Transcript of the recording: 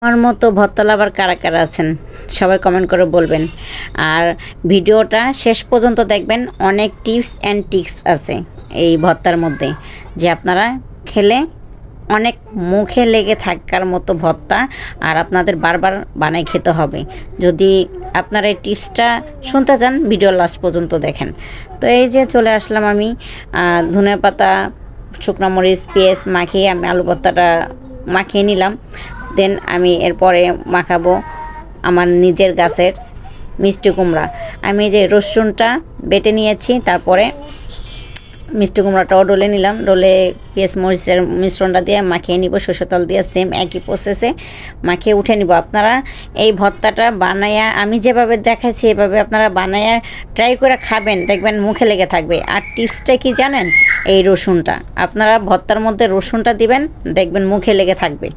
আমার মতো ভর্তা লাভার কারা কারা আছেন সবাই কমেন্ট করে বলবেন। আর ভিডিওটা শেষ পর্যন্ত দেখবেন, অনেক টিপস অ্যান্ড ট্রিক্স আছে এই ভর্তার মধ্যে, যে আপনারা খেলে অনেক মুখে লেগে থাকার মতো ভর্তা, আর আপনাদের বারবার বানাই খেতে হবে। যদি আপনারা এই টিপসটা শুনতে চান, ভিডিও লাস্ট পর্যন্ত দেখেন। তো এই যে চলে আসলাম আমি, ধনেপাতা, শুকনো মরিচ, পেঁয়াজ মাখিয়ে আমি আলু ভর্তাটা মাখিয়ে নিলাম। দেন আমি এরপরে মাখাবো আমার নিজের গাছের মিষ্টি কুমড়া। আমি যে রসুনটা বেটে নিয়েছি, তারপরে মিষ্টি কুমড়াটাও ডলে নিলাম, ডলে পেঁয়াজ মরিচের মিশ্রণটা দিয়ে মাখিয়ে নিব, সরষের তেল দিয়ে সেম একই প্রসেসে মাখিয়ে উঠে নিব। আপনারা এই ভর্তাটা বানায়া আমি যেভাবে দেখাচ্ছি এভাবে আপনারা বানায়া ট্রাই করে খাবেন, দেখবেন মুখে লেগে থাকবে। আর টিপসটা কি জানেন? এই রসুনটা আপনারা ভর্তার মধ্যে রসুনটা দিবেন, দেখবেন মুখে লেগে থাকবে।